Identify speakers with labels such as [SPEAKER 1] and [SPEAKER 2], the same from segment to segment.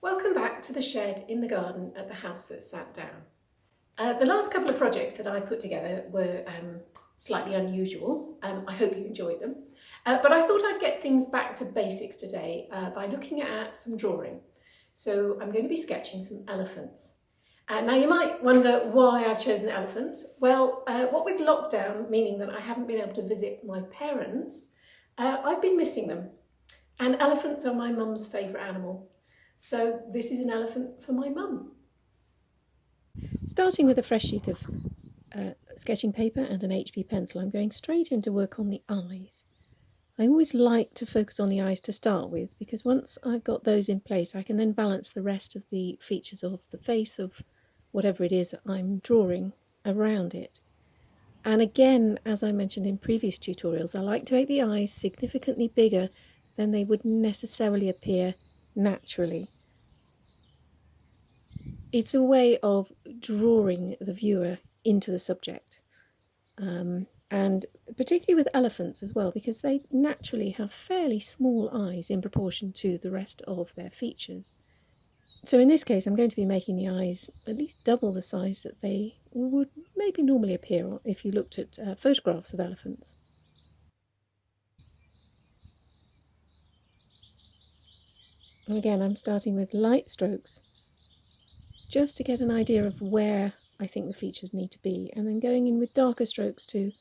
[SPEAKER 1] Welcome back to the shed in the garden at the house that sat down. The last couple of projects that I put together were slightly unusual. I hope you enjoyed them. But I thought I'd get things back to basics today by looking at some drawing. So I'm going to be sketching some elephants. Now you might wonder why I've chosen elephants. Well, what with lockdown, meaning that I haven't been able to visit my parents, I've been missing them. And elephants are my mum's favourite animal. So this is an elephant for my mum. Starting with a fresh sheet of sketching paper and an HB pencil, I'm going straight into work on the eyes. I always like to focus on the eyes to start with, because once I've got those in place, I can then balance the rest of the features of the face of whatever it is I'm drawing around it. And again, as I mentioned in previous tutorials, I like to make the eyes significantly bigger than they would necessarily appear naturally. It's a way of drawing the viewer into the subject, and particularly with elephants as well, because they naturally have fairly small eyes in proportion to the rest of their features. So in this case, I'm going to be making the eyes at least double the size that they would maybe normally appear if you looked at photographs of elephants. And again, I'm starting with light strokes, just to get an idea of where I think the features need to be, and then going in with darker strokes to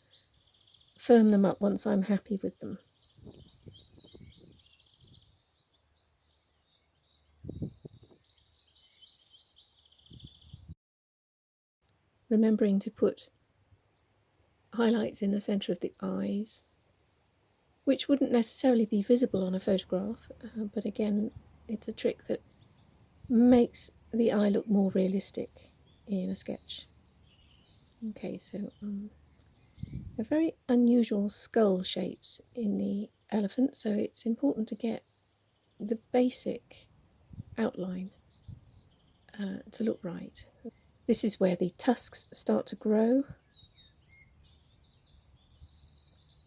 [SPEAKER 1] firm them up once I'm happy with them. Remembering to put highlights in the centre of the eyes, which wouldn't necessarily be visible on a photograph, but again, it's a trick that makes the eye look more realistic in a sketch. Okay, so they're very unusual skull shapes in the elephant, so it's important to get the basic outline to look right. This is where the tusks start to grow,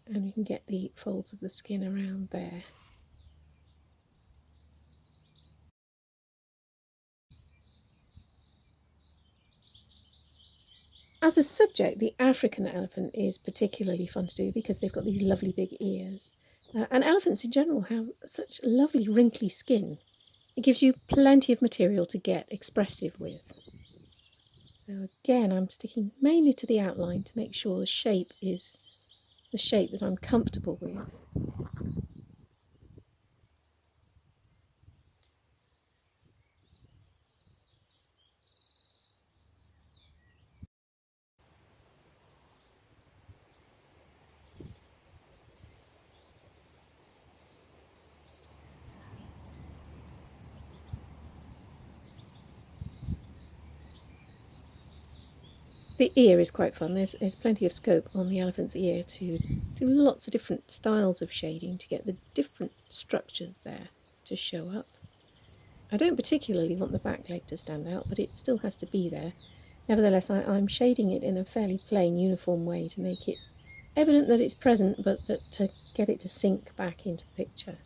[SPEAKER 1] and you can get the folds of the skin around there. As a subject, the African elephant is particularly fun to do because they've got these lovely big ears. And elephants in general have such lovely wrinkly skin. It gives you plenty of material to get expressive with. So again, I'm sticking mainly to the outline to make sure the shape is the shape that I'm comfortable with. The ear is quite fun. There's plenty of scope on the elephant's ear to do lots of different styles of shading to get the different structures there to show up. I don't particularly want the back leg to stand out, but it still has to be there. Nevertheless, I'm shading it in a fairly plain, uniform way to make it evident that it's present, but to get it to sink back into the picture.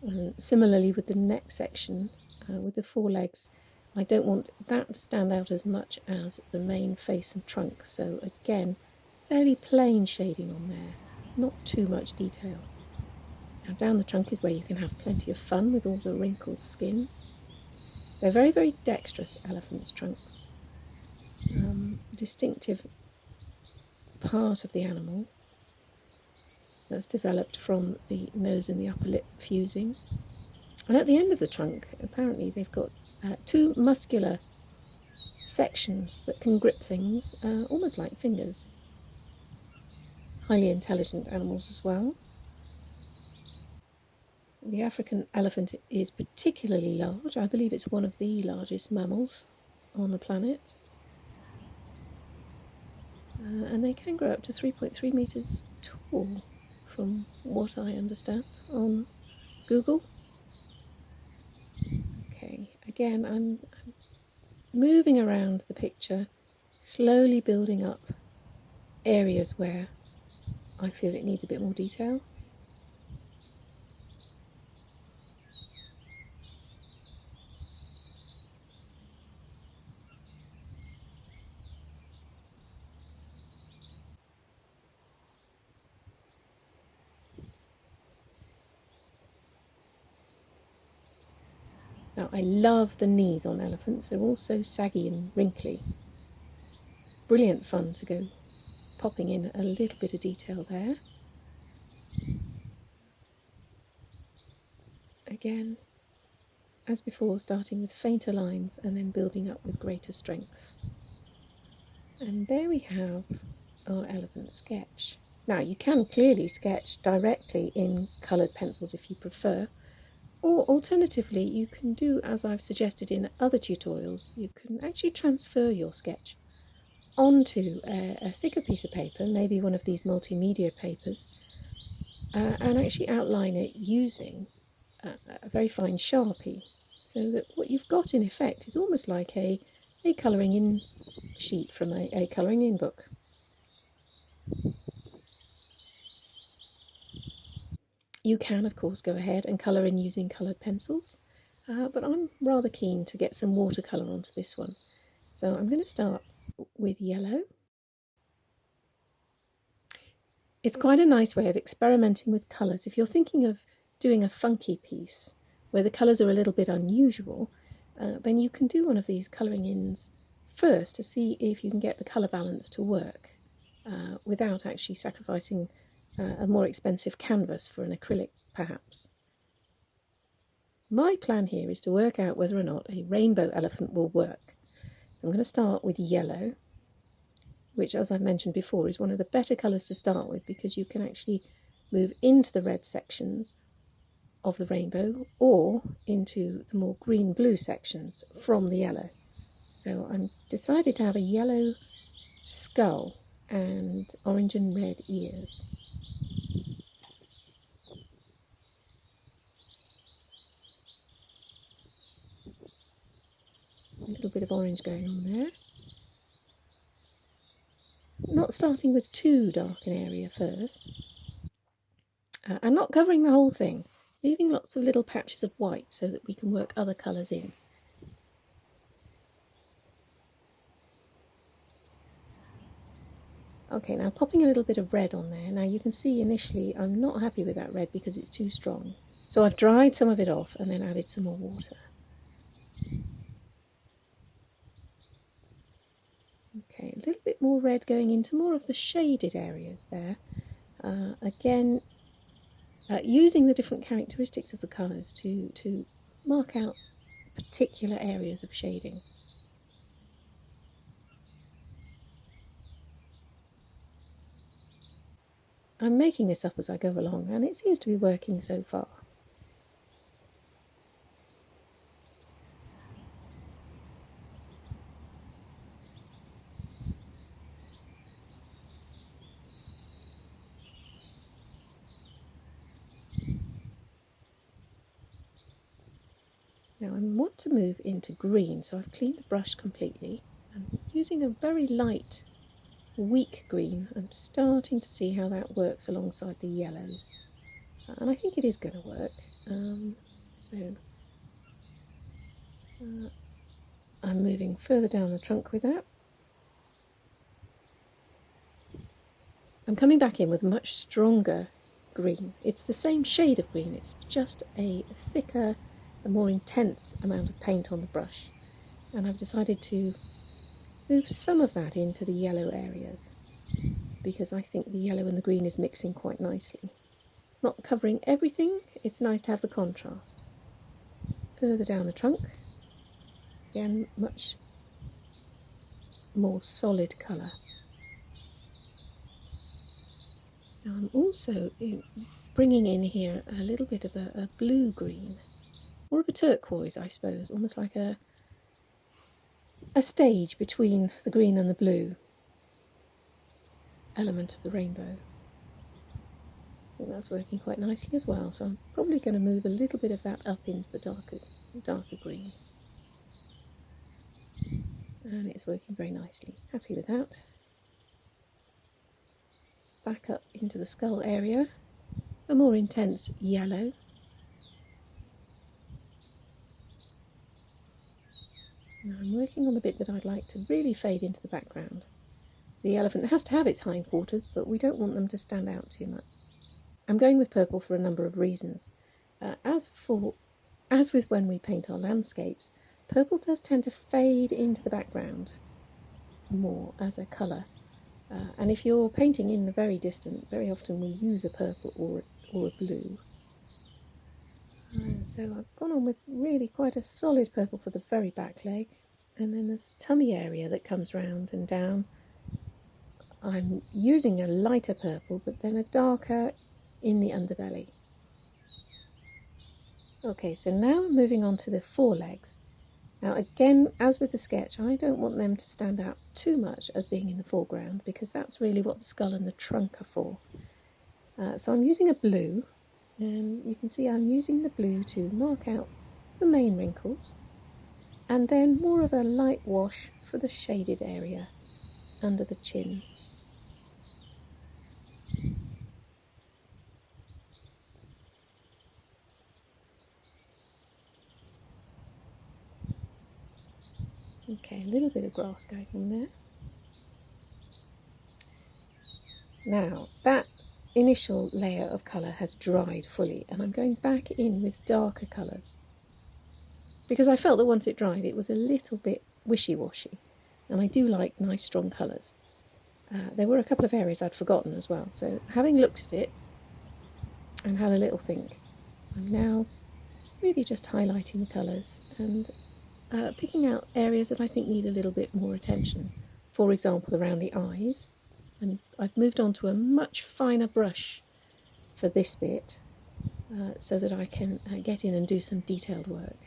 [SPEAKER 1] And similarly with the neck section, with the forelegs, I don't want that to stand out as much as the main face and trunk. So again, fairly plain shading on there, not too much detail. Now down the trunk is where you can have plenty of fun with all the wrinkled skin. They're very, very dexterous, elephants' trunks. Distinctive part of the animal that's developed from the nose and the upper lip fusing. And at the end of the trunk, apparently they've got two muscular sections that can grip things almost like fingers. Highly intelligent animals as well. The African elephant is particularly large. I believe it's one of the largest mammals on the planet. And they can grow up to 3.3 metres tall, from what I understand on Google. Okay, again, I'm moving around the picture, slowly building up areas where I feel it needs a bit more detail. Now, I love the knees on elephants. They're all so saggy and wrinkly. It's brilliant fun to go popping in a little bit of detail there. Again, as before, starting with fainter lines and then building up with greater strength. And there we have our elephant sketch. Now, you can clearly sketch directly in coloured pencils if you prefer, or alternatively you can do as I've suggested in other tutorials. You can actually transfer your sketch onto a thicker piece of paper, maybe one of these multimedia papers, and actually outline it using a very fine Sharpie, so that what you've got in effect is almost like a colouring in sheet from a colouring in book. You can, of course, go ahead and colour in using coloured pencils, but I'm rather keen to get some watercolour onto this one. So I'm going to start with yellow. It's quite a nice way of experimenting with colours. If you're thinking of doing a funky piece where the colours are a little bit unusual, then you can do one of these colouring ins first to see if you can get the colour balance to work without actually sacrificing a more expensive canvas for an acrylic, perhaps. My plan here is to work out whether or not a rainbow elephant will work. So I'm going to start with yellow, which, as I've mentioned before, is one of the better colours to start with because you can actually move into the red sections of the rainbow or into the more green-blue sections from the yellow. So I'm decided to have a yellow skull and orange and red ears. A little bit of orange going on there. Not starting with too dark an area first, and not covering the whole thing, leaving lots of little patches of white so that we can work other colours in. Okay, now popping a little bit of red on there. Now you can see initially I'm not happy with that red because it's too strong. So I've dried some of it off and then added some more water. Okay, a little bit more red going into more of the shaded areas there. Again, using the different characteristics of the colours to mark out particular areas of shading. I'm making this up as I go along, and it seems to be working so far. Now I want to move into green, so I've cleaned the brush completely. I'm using a very light, weak green. I'm starting to see how that works alongside the yellows, and I think it is going to work. I'm moving further down the trunk with that. I'm coming back in with a much stronger green. It's the same shade of green, it's just a thicker, a more intense amount of paint on the brush. And I've decided to move some of that into the yellow areas because I think the yellow and the green is mixing quite nicely. Not covering everything, it's nice to have the contrast. Further down the trunk, again, much more solid colour. Now I'm also bringing in here a little bit of a blue-green, more of a turquoise, I suppose, almost like a stage between the green and the blue element of the rainbow. I think that's working quite nicely as well, so I'm probably going to move a little bit of that up into the darker green. And it's working very nicely. Happy with that. Back up into the skull area, a more intense yellow. Now I'm working on the bit that I'd like to really fade into the background. The elephant has to have its hindquarters, but we don't want them to stand out too much. I'm going with purple for a number of reasons. As for as with when we paint our landscapes, purple does tend to fade into the background more as a colour. And if you're painting in the very distant, very often we use a purple or a blue. So I've gone on with really quite a solid purple for the very back leg, and then this tummy area that comes round and down, I'm using a lighter purple but then a darker in the underbelly. Okay, so now moving on to the forelegs. Now again, as with the sketch, I don't want them to stand out too much as being in the foreground, because that's really what the skull and the trunk are for. So I'm using a blue, and you can see I'm using the blue to mark out the main wrinkles, and then more of a light wash for the shaded area under the chin. Okay, a little bit of grass going on there. Now, that initial layer of colour has dried fully, and I'm going back in with darker colours, because I felt that once it dried it was a little bit wishy-washy, and I do like nice strong colours. There were a couple of areas I'd forgotten as well, so having looked at it and had a little think, I'm now really just highlighting the colours and picking out areas that I think need a little bit more attention. For example, around the eyes, and I've moved on to a much finer brush for this bit so that I can get in and do some detailed work,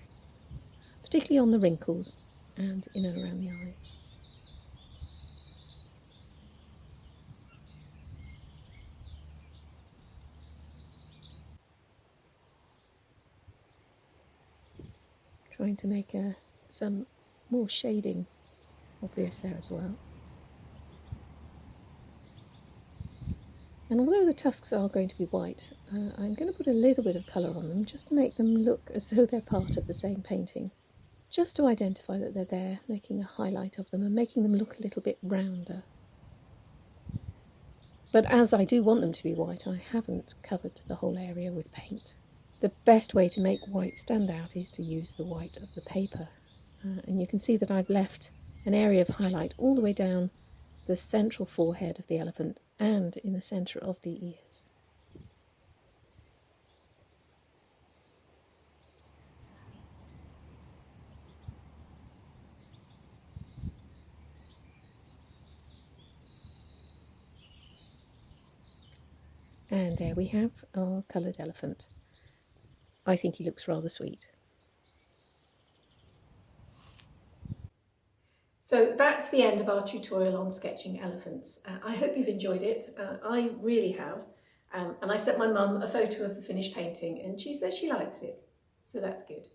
[SPEAKER 1] particularly on the wrinkles and in and around the eyes. Trying to make some more shading obvious there as well. And although the tusks are going to be white, I'm going to put a little bit of colour on them just to make them look as though they're part of the same painting, just to identify that they're there, making a highlight of them and making them look a little bit rounder. But as I do want them to be white, I haven't covered the whole area with paint. The best way to make white stand out is to use the white of the paper. And you can see that I've left an area of highlight all the way down the central forehead of the elephant and in the centre of the ears. And there we have our coloured elephant. I think he looks rather sweet. So that's the end of our tutorial on sketching elephants. I hope you've enjoyed it. I really have. And I sent my mum a photo of the finished painting and she says she likes it. So that's good.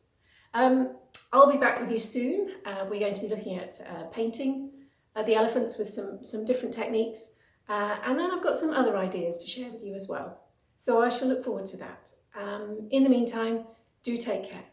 [SPEAKER 1] I'll be back with you soon. We're going to be looking at painting the elephants with some different techniques. And then I've got some other ideas to share with you as well. So I shall look forward to that. In the meantime, do take care.